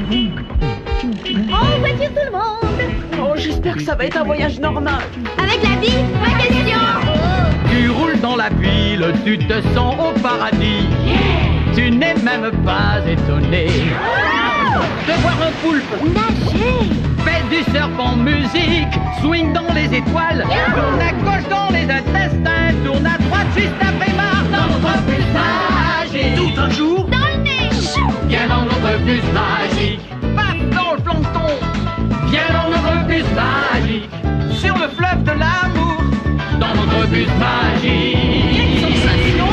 En voiture tout le monde. Oh, j'espère que ça va être un voyage normal. Avec la vie, pas question. Tu roules dans la ville, tu te sens au paradis. Tu n'es même pas étonné de voir un poulpe Nager. fait du surf en musique, swing dans les étoiles, tourne à gauche dans les intestins, tourne à droite juste après Mars dans notre bus magique. Tout un jour, Dans le neige. viens dans notre bus magique. Paf dans le plancton, viens dans notre bus magique. Sur le fleuve de l'amour, dans notre bus magique. Quelle sensation!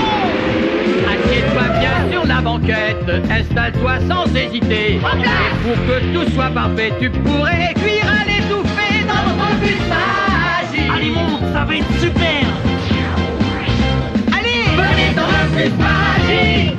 Assieds-toi bien sur la banquette, installe-toi sans hésiter. Et pour que tout soit parfait, tu pourrais cuire à l'étouffée dans notre bus magique. Allez, monte, ça va être super. Allez, venez dans le bus magique.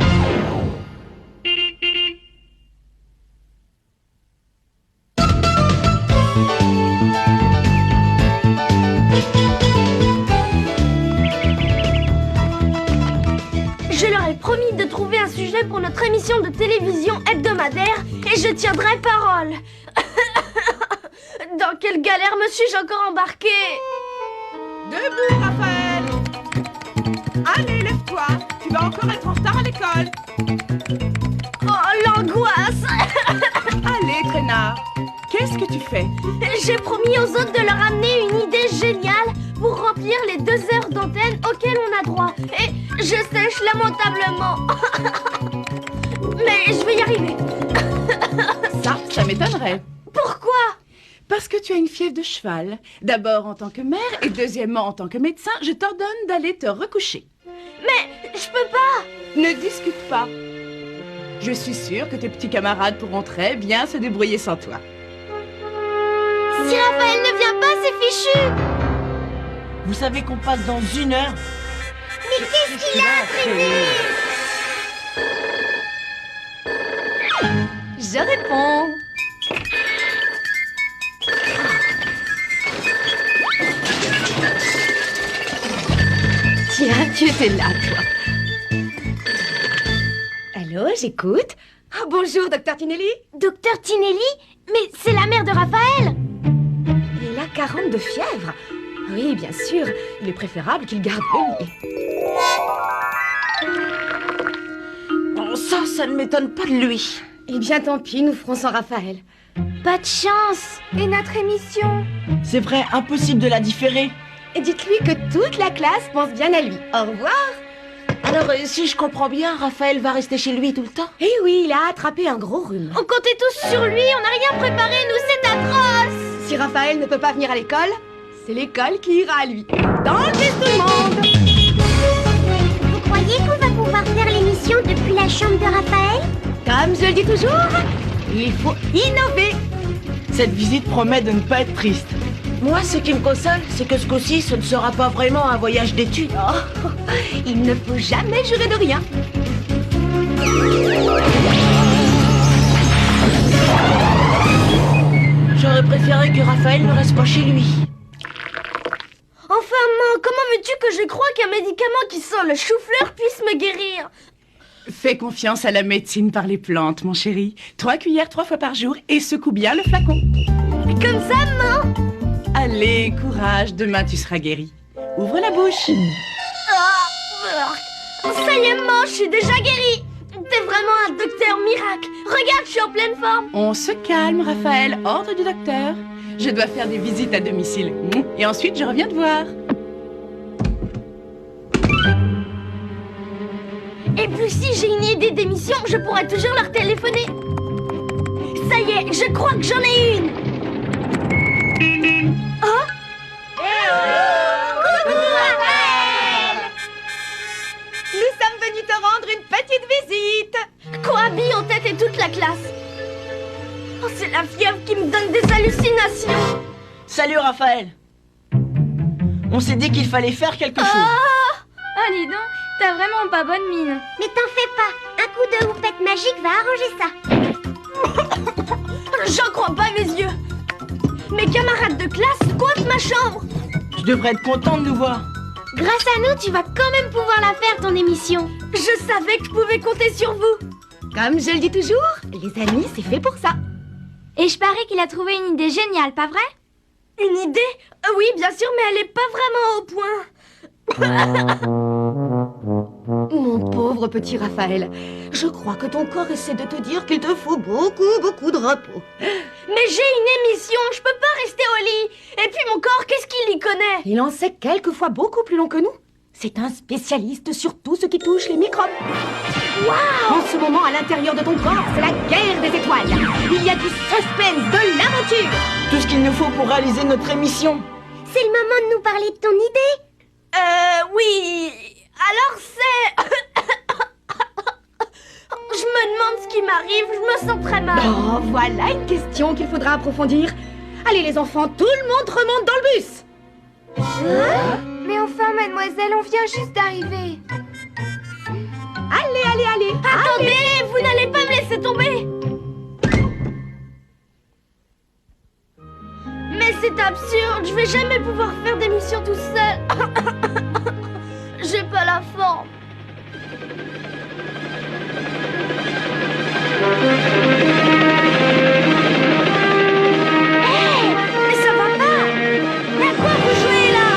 Je leur ai promis de trouver un sujet pour notre émission de télévision hebdomadaire et je tiendrai parole. Dans quelle galère me suis-je encore embarquée? Debout, Raphaël. Allez, lève-toi. Tu vas encore être en retard à l'école. Oh, l'angoisse. Allez, traînard. Qu'est-ce que tu fais? J'ai promis aux autres de leur amener une idée géniale pour remplir les 2 heures d'antenne auxquelles on a droit. Et je sèche lamentablement. Mais je vais y arriver. Ça m'étonnerait. Pourquoi? Parce que tu as une fièvre de cheval. D'abord en tant que mère et deuxièmement en tant que médecin, je t'ordonne d'aller te recoucher. Mais je peux pas. Ne discute pas. Je suis sûre que tes petits camarades pourront très bien se débrouiller sans toi. Si Raphaël ne vient pas, c'est fichu. Vous savez qu'on passe dans 1 heure. Mais qu'est-ce qu'il a imprimé? Je réponds. Tiens, tu étais là, toi. Allô, j'écoute. Ah, bonjour, docteur Tinelli. Docteur Tinelli? Mais c'est la mère de Raphaël. Il a 40 de fièvre. Oui, bien sûr. Il est préférable qu'il garde le lit. Bon, ça ne m'étonne pas de lui. Eh bien, tant pis, nous ferons sans Raphaël. Pas de chance. Et notre émission? C'est vrai, impossible de la différer. Et dites-lui que toute la classe pense bien à lui. Au revoir. Alors, si je comprends bien, Raphaël va rester chez lui tout le temps? Eh oui, il a attrapé un gros rhume. On comptait tous sur lui, on n'a rien préparé, nous, c'est atroce. Si Raphaël ne peut pas venir à l'école, c'est l'école qui ira à lui. Dans le bus, tout le monde. Vous croyez qu'on va pouvoir faire l'émission depuis la chambre de Raphaël? Comme je le dis toujours, il faut innover. Cette visite promet de ne pas être triste. Moi, ce qui me console, c'est que ce coup-ci, ce ne sera pas vraiment un voyage d'études. Oh, il ne faut jamais jurer de rien. J'aurais préféré que Raphaël ne reste pas chez lui. Enfin, maman, comment veux-tu que je croie qu'un médicament qui sent le chou-fleur puisse me guérir? Fais confiance à la médecine par les plantes, mon chéri. 3 cuillères 3 fois par jour et secoue bien le flacon. Comme ça, maman? Allez, courage, demain tu seras guéri. Ouvre la bouche. Ça y est, maman, je suis déjà guérie. T'es vraiment un docteur miracle. Regarde, je suis en pleine forme. On se calme, Raphaël. Ordre du docteur. Je dois faire des visites à domicile. Et ensuite, je reviens te voir. Et puis si j'ai une idée d'émission, je pourrais toujours leur téléphoner. Ça y est, je crois que j'en ai une. Oh, coucou, Raphaël. Nous sommes venus te rendre une petite visite. Corabi en tête et toute la classe. Oh, c'est la fièvre qui me donne des hallucinations. Salut, Raphaël. On s'est dit qu'il fallait faire quelque chose. Ah, dis donc, t'as vraiment pas bonne mine. Mais t'en fais pas, un coup de houppette magique va arranger ça. J'en crois pas mes yeux. Mes camarades de classe squattent ma chambre. Tu devrais être content de nous voir. Grâce à nous, tu vas quand même pouvoir la faire, ton émission. Je savais que je pouvais compter sur vous. Comme je le dis toujours, les amis, c'est fait pour ça. Et je parie qu'il a trouvé une idée géniale, pas vrai? Une idée? Oui, bien sûr, mais elle est pas vraiment au point. Mon pauvre petit Raphaël, je crois que ton corps essaie de te dire qu'il te faut beaucoup de repos. Mais j'ai une émission, je peux pas rester au lit. Et puis mon corps, qu'est-ce qu'il y connaît? Il en sait quelquefois beaucoup plus long que nous. C'est un spécialiste sur tout ce qui touche les microbes. Waouh! En ce moment, à l'intérieur de ton corps, c'est la guerre des étoiles. Il y a du suspense, de l'aventure. Tout ce qu'il nous faut pour réaliser notre émission. C'est le moment de nous parler de ton idée. Oui. Alors c'est... Je me demande ce qui m'arrive, je me sens très mal. Oh, voilà une question qu'il faudra approfondir. Allez les enfants, tout le monde remonte dans le bus. Mais enfin, mademoiselle, on vient juste d'arriver. Allez. Attendez, vous n'allez pas me laisser tomber. Mais c'est absurde, je vais jamais pouvoir faire d'émission tout seul. J'ai pas la forme. Mais ça va pas. Mais à quoi vous jouez là?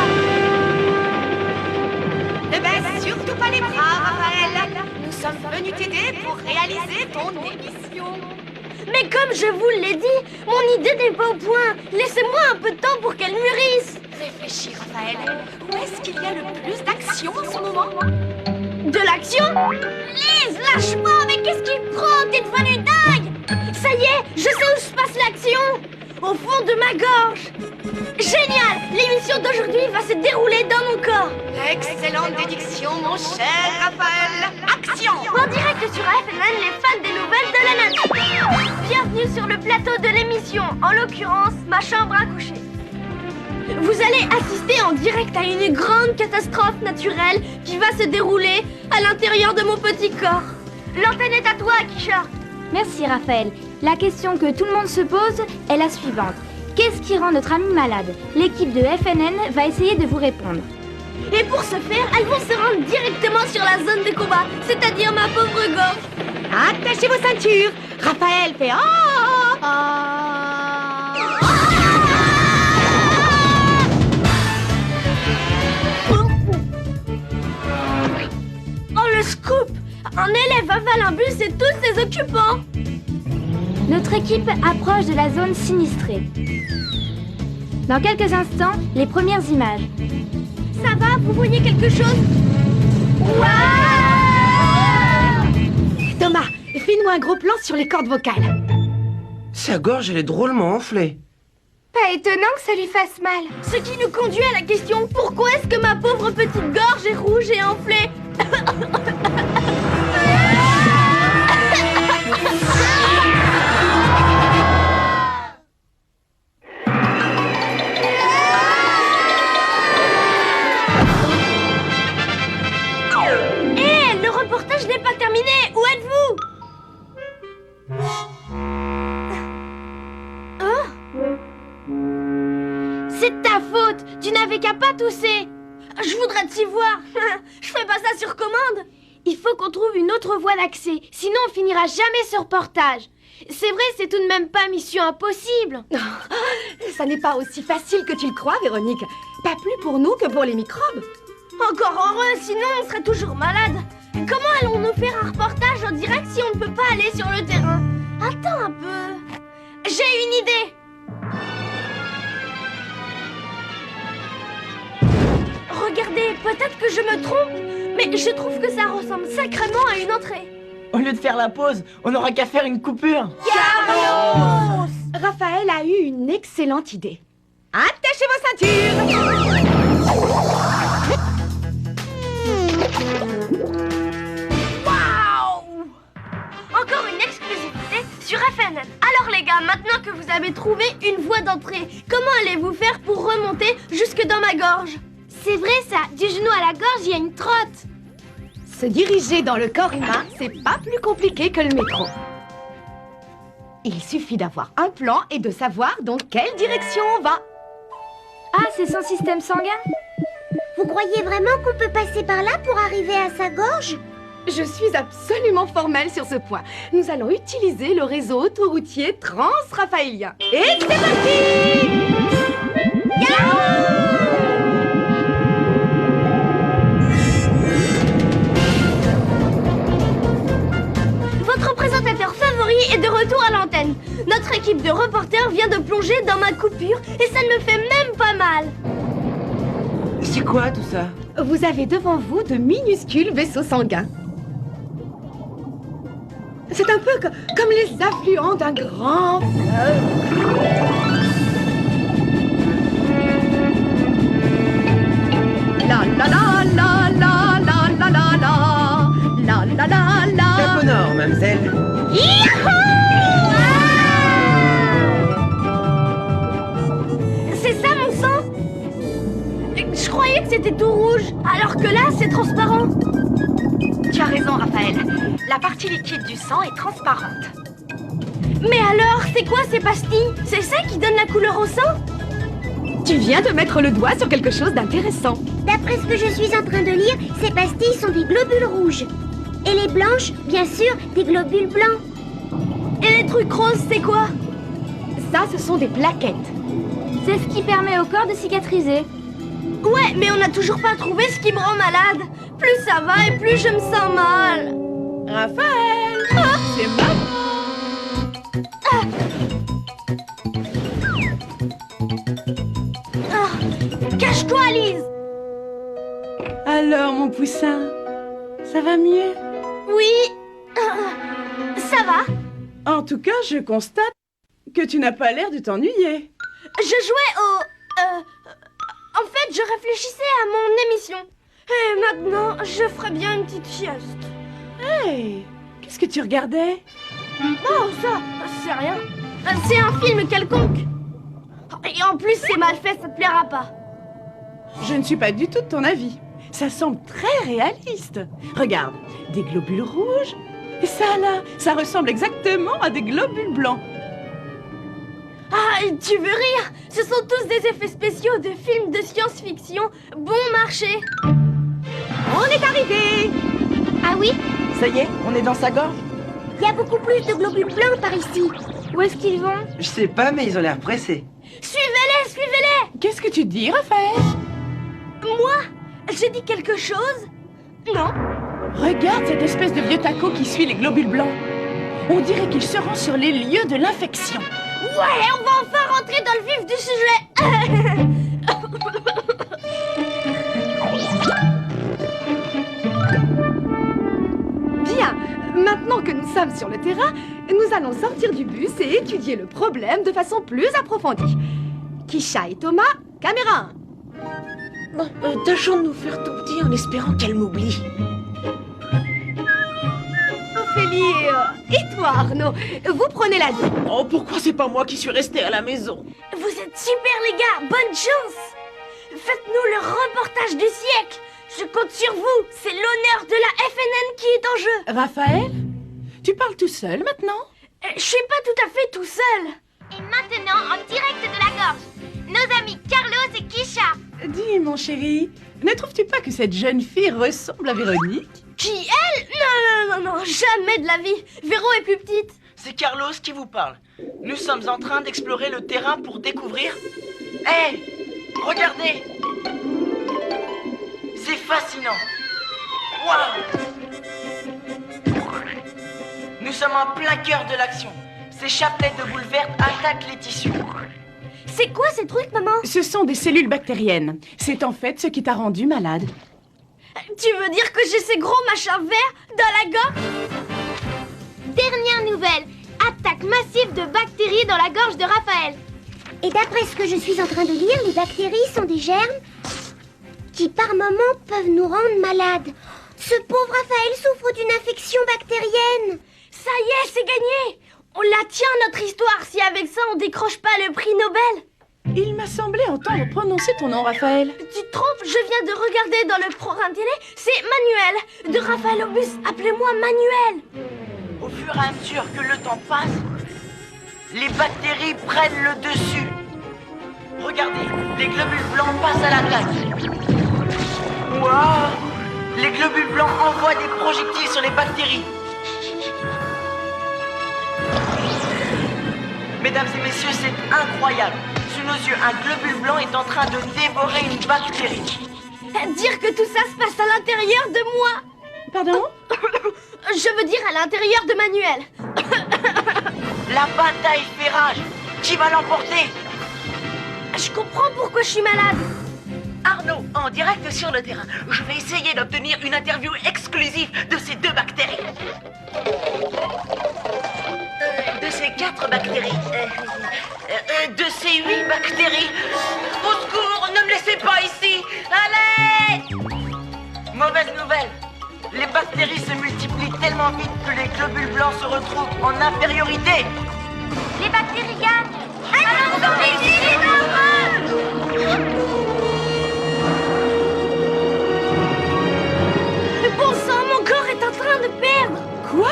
Ne baisse surtout pas les bras, Raphaël. Nous sommes venus t'aider pour réaliser ton émission. Mais comme je vous l'ai dit, mon idée n'est pas au point. Laissez-moi un peu de temps pour qu'elle mûrisse. Réfléchis, Raphaël. Où est-ce qu'il y a le plus d'action en ce moment? De l'action? Lise, lâche-moi, mais qu'est-ce qui me prend? T'es devenue dingue! Ça y est, je sais où se passe l'action! Au fond de ma gorge! Génial! L'émission d'aujourd'hui va se dérouler dans mon corps! Excellente déduction, mon cher Raphaël. Action! En direct sur FNN, les fans des nouvelles de la nature! Bienvenue sur le plateau de l'émission, en l'occurrence, ma chambre à coucher. Vous allez assister en direct à une grande catastrophe naturelle qui va se dérouler à l'intérieur de mon petit corps. L'antenne est à toi, Kisha. Merci, Raphaël. La question que tout le monde se pose est la suivante. Qu'est-ce qui rend notre ami malade? L'équipe de FNN va essayer de vous répondre. Et pour ce faire, elles vont se rendre directement sur la zone de combat, c'est-à-dire ma pauvre gorge. Attachez vos ceintures. Raphaël fait Oh, le scoop! Un élève avale un bus et tous ses occupants. Notre équipe approche de la zone sinistrée. Dans quelques instants, les premières images. Ça va? Vous voyez quelque chose? Thomas, fais-nous un gros plan sur les cordes vocales. Sa gorge, elle est drôlement enflée. Pas étonnant que ça lui fasse mal. Ce qui nous conduit à la question, pourquoi est-ce que ma pauvre petite gorge est rouge et enflée? Le reportage n'est pas terminé. Où êtes-vous? C'est de ta faute. Tu n'avais qu'à pas tousser. Je voudrais t'y voir. Je fais pas ça sur commande. Il faut qu'on trouve une autre voie d'accès. Sinon, on finira jamais ce reportage. C'est vrai, c'est tout de même pas mission impossible. Ça n'est pas aussi facile que tu le crois, Véronique. Pas plus pour nous que pour les microbes. Encore heureux, sinon on serait toujours malade. Comment allons-nous faire un reportage en direct si on ne peut pas aller sur le terrain? Attends un peu. J'ai une idée. Regardez, peut-être que je me trompe, mais je trouve que ça ressemble sacrément à une entrée. Au lieu de faire la pause, on n'aura qu'à faire une coupure. Carlos! Raphaël a eu une excellente idée. Attachez vos ceintures. Waouh! Encore une exclusivité sur FNN. Alors les gars, maintenant que vous avez trouvé une voie d'entrée, comment allez-vous faire pour remonter jusque dans ma gorge? C'est vrai ça, du genou à la gorge, il y a une trotte. Se diriger dans le corps humain, c'est pas plus compliqué que le métro. Il suffit d'avoir un plan et de savoir dans quelle direction on va. Ah, c'est son système sanguin? Vous croyez vraiment qu'on peut passer par là pour arriver à sa gorge? Je suis absolument formelle sur ce point. Nous allons utiliser le réseau autoroutier trans-raphaélien. Et c'est parti! Votre présentateur favori est de retour à l'antenne. Notre équipe de reporters vient de plonger dans ma coupure et ça ne me fait même pas mal. C'est quoi tout ça? Vous avez devant vous de minuscules vaisseaux sanguins. C'est un peu comme les affluents d'un grand fleuve. La la la la la la la la la la la la la. Cap au nord, mademoiselle. C'est ça mon sang? Je croyais que c'était tout rouge, alors que là c'est transparent. Tu as raison, Raphaël. La partie liquide du sang est transparente. Mais alors, c'est quoi ces pastilles? C'est ça qui donne la couleur au sang? Tu viens de mettre le doigt sur quelque chose d'intéressant. D'après ce que je suis en train de lire, ces pastilles sont des globules rouges. Et les blanches, bien sûr, des globules blancs. Et les trucs roses, c'est quoi? Ça, ce sont des plaquettes. C'est ce qui permet au corps de cicatriser. Ouais, mais on n'a toujours pas trouvé ce qui me rend malade. Plus ça va et plus je me sens mal. Raphaël, c'est maman. Cache-toi, Lise. Alors, mon poussin, ça va mieux? Oui, ça va. En tout cas, je constate que tu n'as pas l'air de t'ennuyer. Je jouais au... En fait, je réfléchissais à mon émission. Et maintenant, je ferais bien une petite sieste. Hey, qu'est-ce que tu regardais? Oh, ça, c'est rien. C'est un film quelconque. Et en plus, c'est mal fait, ça te plaira pas. Je ne suis pas du tout de ton avis. Ça semble très réaliste. Regarde, des globules rouges. Et ça là, ça ressemble exactement à des globules blancs. Ah, tu veux rire? Ce sont tous des effets spéciaux de films de science-fiction bon marché. On est arrivé! Ah oui? Ça y est, on est dans sa gorge? Il y a beaucoup plus de globules blancs par ici. Où est-ce qu'ils vont? Je sais pas, mais ils ont l'air pressés. Suivez-les, suivez-les! Qu'est-ce que tu dis, Raphaël? Moi? J'ai dit quelque chose? Non? Regarde cette espèce de vieux taco qui suit les globules blancs. On dirait qu'il se rend sur les lieux de l'infection. Ouais, on va enfin rentrer dans le vif du sujet. Bien, maintenant que nous sommes sur le terrain, nous allons sortir du bus et étudier le problème de façon plus approfondie. Kisha et Thomas, caméra 1. Bon, tâchons de nous faire tout petit en espérant qu'elle m'oublie. Ophélie et toi, Arnaud, vous prenez la 2. Oh, pourquoi c'est pas moi qui suis resté à la maison? Vous êtes super les gars, bonne chance. Faites-nous le reportage du siècle. Je compte sur vous, c'est l'honneur de la FNN qui est en jeu. Raphaël, tu parles tout seul maintenant? Je suis pas tout à fait tout seul. Et maintenant, en direct de la gorge, nos amis Carlos et Kisha. Dis, mon chéri, ne trouves-tu pas que cette jeune fille ressemble à Véronique? Qui, elle? Non, jamais de la vie. Véro est plus petite. C'est Carlos qui vous parle. Nous sommes en train d'explorer le terrain pour découvrir... Hé, regardez! C'est fascinant! Waouh! Nous sommes en plein cœur de l'action. Ces chapelets de boules vertes attaquent les tissus. C'est quoi ces trucs, maman? Ce sont des cellules bactériennes. C'est en fait ce qui t'a rendu malade. Tu veux dire que j'ai ces gros machins verts dans la gorge? Dernière nouvelle, attaque massive de bactéries dans la gorge de Raphaël. Et d'après ce que je suis en train de lire, les bactéries sont des germes qui par moments peuvent nous rendre malades. Ce pauvre Raphaël souffre d'une infection bactérienne. Ça y est, c'est gagné. On la tient notre histoire si avec ça on décroche pas le prix Nobel. Il m'a semblé entendre prononcer ton nom, Raphaël. Tu te trompes, je viens de regarder dans le programme télé, c'est Manuel. De Raphaël Obus, appelez-moi Manuel. Au fur et à mesure que le temps passe, les bactéries prennent le dessus. Regardez, les globules blancs passent à l'attaque. Waouh! Les globules blancs envoient des projectiles sur les bactéries. Mesdames et messieurs, c'est incroyable. Sous nos yeux, un globule blanc est en train de dévorer une bactérie. Dire que tout ça se passe à l'intérieur de moi. Pardon? Je veux dire à l'intérieur de Manuel. La bataille fait rage. Qui va l'emporter? Je comprends pourquoi je suis malade. Arnaud, en direct sur le terrain. Je vais essayer d'obtenir une interview exclusive de ces 2 bactéries. De ces 4 bactéries. De ces 8 bactéries. Au secours, ne me laissez pas ici. Allez! Mauvaise nouvelle. Les bactéries se multiplient tellement vite que les globules blancs se retrouvent en infériorité. Les bactéries gagnent. Alors les Bon sang, mon corps est en train de perdre. Quoi?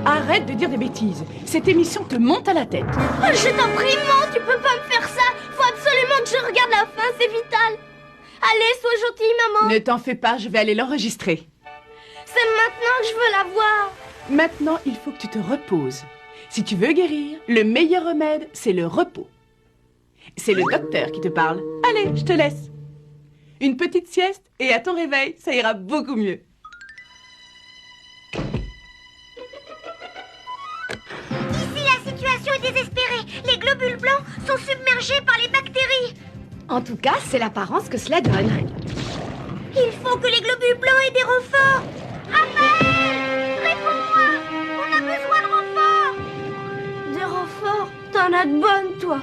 Arrête de dire des bêtises. Cette émission te monte à la tête. Je t'en prie, maman, tu peux pas me faire ça. Faut absolument que je regarde la fin, c'est vital. Allez, sois gentille, maman. Ne t'en fais pas, je vais aller l'enregistrer. C'est maintenant que je veux la voir. Maintenant, il faut que tu te reposes. Si tu veux guérir, le meilleur remède, c'est le repos. C'est le docteur qui te parle. Allez, je te laisse. Une petite sieste et à ton réveil, ça ira beaucoup mieux. Ici, la situation est désespérée. Les globules blancs sont submergés par les bactéries. En tout cas, c'est l'apparence que cela donne. Il faut que les globules blancs aient des renforts. Raphaël, réponds-moi. On a besoin de renforts. Des renforts? T'en as de bonnes, toi.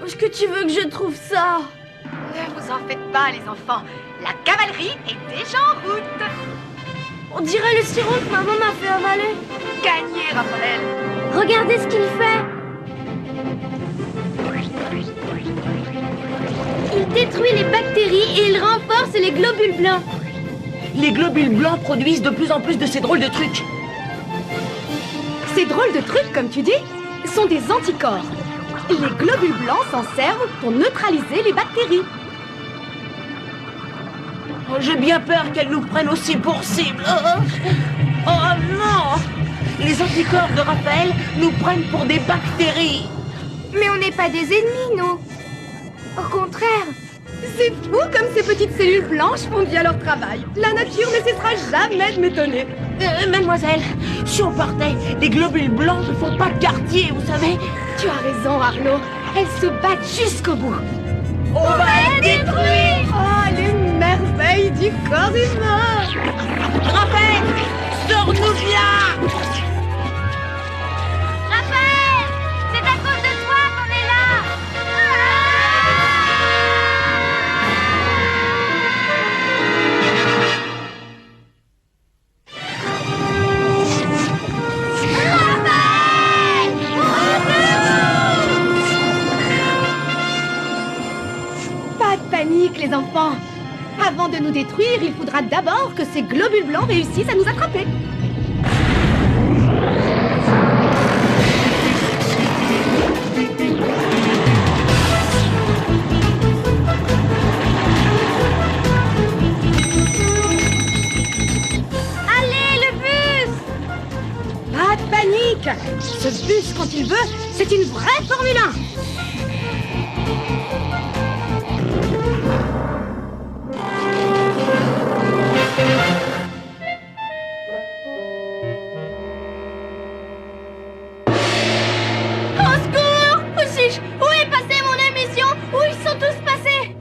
Où est-ce que tu veux que je trouve ça? Ne vous en faites pas, les enfants. La cavalerie est déjà en route. On dirait le sirop que maman m'a fait avaler. Gagnez, Raphaël. Regardez ce qu'il fait. Il détruit les bactéries et il renforce les globules blancs. Les globules blancs produisent de plus en plus de ces drôles de trucs. Ces drôles de trucs, comme tu dis, sont des anticorps. Les globules blancs s'en servent pour neutraliser les bactéries. Oh, j'ai bien peur qu'elles nous prennent aussi pour cible. Oh non! Les anticorps de Raphaël nous prennent pour des bactéries. Mais on n'est pas des ennemis, nous. Au contraire. C'est fou comme ces petites cellules blanches font bien leur travail. La nature ne cessera jamais de m'étonner. Mademoiselle, si on partait, les globules blancs ne font pas de quartier, vous savez. Tu as raison, Arnaud. Elles se battent jusqu'au bout. On va les détruire! Oh, les merveilles du corps humain! Raphaël, sors-nous de là! Raphaël, c'est à cause de toi qu'on est là. Pas de panique, les enfants. Avant de nous détruire, il faudra d'abord que ces globules blancs réussissent à nous attraper. Allez, le bus! Pas de panique. Ce bus, quand il veut, c'est une vraie Formule 1. Au secours! Où est passée mon émission? Où ils sont tous passés?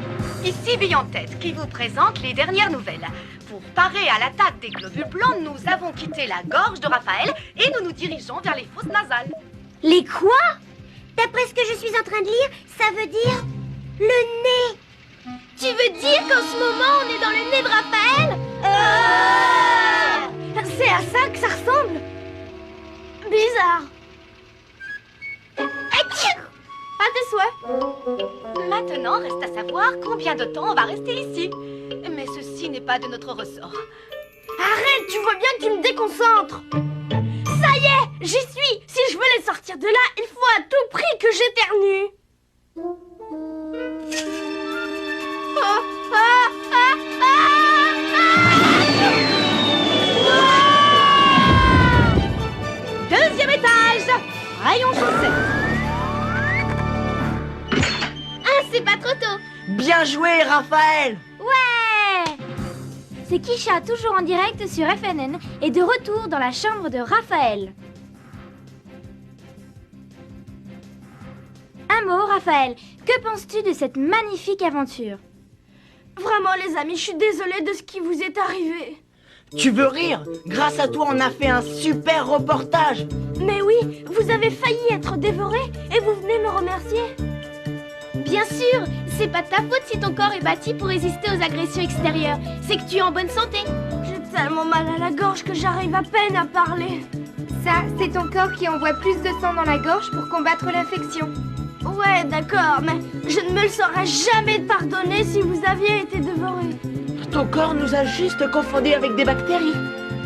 Ici Bille en tête qui vous présente les dernières nouvelles. Pour parer à l'attaque des globules blancs, nous avons quitté la gorge de Raphaël et nous nous dirigeons vers les fosses nasales. Les quoi? D'après ce que je suis en train de lire, ça veut dire le nez. Tu veux dire qu'en ce moment, on est dans le nez de Raphaël? C'est à ça que ça ressemble. Bizarre. À tes souhaits. Maintenant, reste à savoir combien de temps on va rester ici. Mais ceci n'est pas de notre ressort. Arrête, tu vois bien que tu me déconcentres. Ça y est, j'y suis. Si je veux les sortir de là, il faut à tout prix que j'éternue. Ah, ah, ah, ah, ah. rayon chaussettes. Ah, c'est pas trop tôt. Bien joué, Raphaël. Ouais. C'est Kisha, toujours en direct sur FNN, et de retour dans la chambre de Raphaël. Un mot, Raphaël. Que penses-tu de cette magnifique aventure? Vraiment, les amis, je suis désolée de ce qui vous est arrivé. Tu veux rire? Grâce à toi, on a fait un super reportage. Mais oui, vous avez failli être dévoré et vous venez me remercier. Bien sûr, c'est pas de ta faute si ton corps est bâti pour résister aux agressions extérieures. C'est que tu es en bonne santé. J'ai tellement mal à la gorge que j'arrive à peine à parler. Ça, c'est ton corps qui envoie plus de sang dans la gorge pour combattre l'infection. Ouais, d'accord, mais je ne me le serais jamais pardonné si vous aviez été dévoré. Ton corps nous a juste confondus avec des bactéries.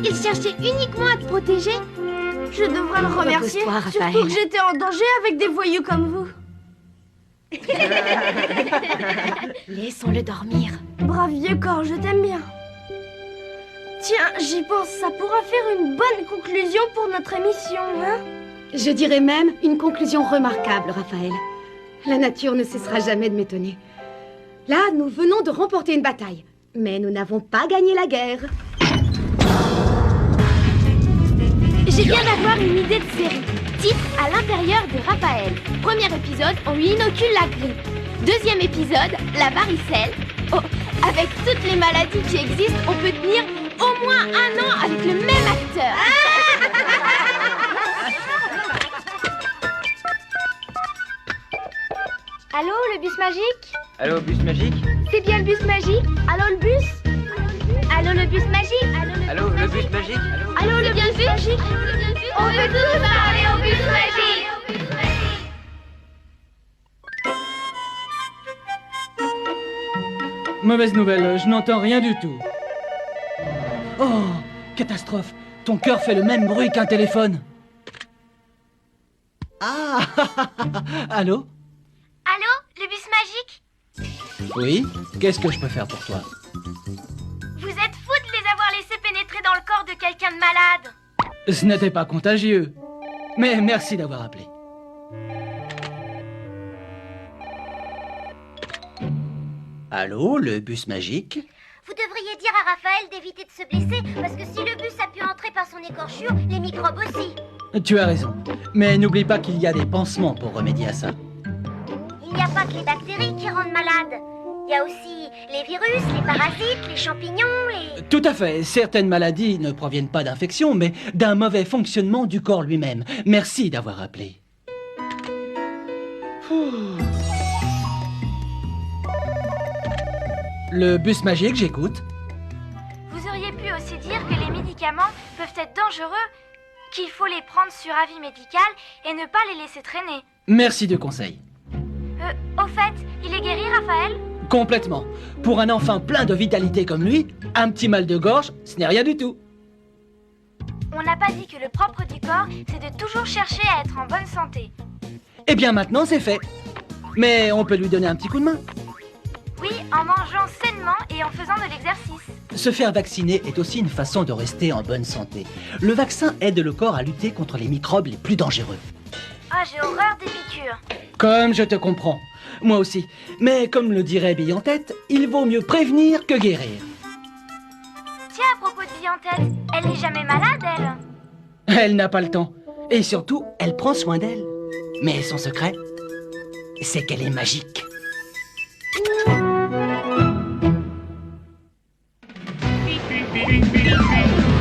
Il cherchait uniquement à te protéger. Je devrais le remercier, Repose-toi, Raphaël. surtout que j'étais en danger avec des voyous comme vous. Laissons-le dormir. Brave vieux corps, je t'aime bien. Tiens, j'y pense, ça pourra faire une bonne conclusion pour notre émission, hein? Je dirais même une conclusion remarquable, Raphaël. La nature ne cessera jamais de m'étonner. Là, nous venons de remporter une bataille, mais nous n'avons pas gagné la guerre. J'ai viens d'avoir une idée de série. Titre à l'intérieur de Raphaël. Premier épisode, on lui inocule la grippe. Deuxième épisode, la varicelle. Oh, avec toutes les maladies qui existent, on peut tenir au moins 1 an avec le même acteur. Allô, le bus magique? Allô, bus magique? C'est bien le bus magique? Allô, le bus? Allô, le bus magique? Allô, le bus magique? Allô, le bus magique? On veut tous parler au bus magique! Mauvaise nouvelle, je n'entends rien du tout. Oh, catastrophe. Ton cœur fait le même bruit qu'un téléphone. Ah. Allô? Allô, le bus magique? Oui, qu'est-ce que je peux faire pour toi? Vous êtes fou de les avoir laissés pénétrer dans le corps de quelqu'un de malade. Ce n'était pas contagieux. Mais merci d'avoir appelé. Allô, le bus magique? Vous devriez dire à Raphaël d'éviter de se blesser, parce que si le bus a pu entrer par son écorchure, les microbes aussi. Tu as raison. Mais n'oublie pas qu'il y a des pansements pour remédier à ça. Il n'y a pas que les bactéries qui rendent malades. Il y a aussi les virus, les parasites, les champignons et... Tout à fait. Certaines maladies ne proviennent pas d'infection, mais d'un mauvais fonctionnement du corps lui-même. Merci d'avoir appelé. Le bus magique, j'écoute. Vous auriez pu aussi dire que les médicaments peuvent être dangereux, qu'il faut les prendre sur avis médical et ne pas les laisser traîner. Merci du conseil. Au fait, il est guéri, Raphaël? Complètement. Pour un enfant plein de vitalité comme lui, un petit mal de gorge, ce n'est rien du tout. On n'a pas dit que le propre du corps, c'est de toujours chercher à être en bonne santé. Eh bien maintenant, c'est fait. Mais on peut lui donner un petit coup de main. Oui, en mangeant sainement et en faisant de l'exercice. Se faire vacciner est aussi une façon de rester en bonne santé. Le vaccin aide le corps à lutter contre les microbes les plus dangereux. Ah, j'ai horreur des piqûres. Comme je te comprends. Moi aussi. Mais comme le dirait Bille en tête, il vaut mieux prévenir que guérir. Tiens, à propos de vie en tête, elle n'est jamais malade, elle? Elle n'a pas le temps. Et surtout, elle prend soin d'elle. Mais son secret, c'est qu'elle est magique.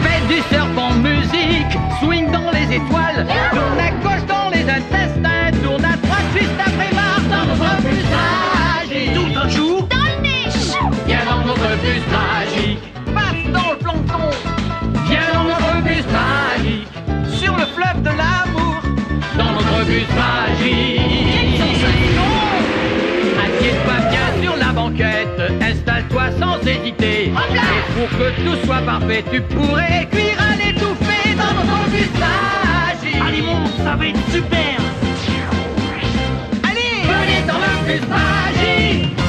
Fais du serpent musique, swing dans les étoiles, tourne à gauche dans les intestins, tourne à droite juste après marre dans notre bus magique. Tout un jour, Dans le nez! viens dans notre bus magique. Paf dans le plancton, viens dans notre bus magique. Sur le fleuve de l'amour, dans notre bus magique. Assieds-toi bien sur la banquette, installe-toi sans hésiter. Et pour que tout soit parfait, tu pourrais cuire à l'étouffée dans notre bus magique. Allez mon, ça va être super. Allez, venez dans le bus magique.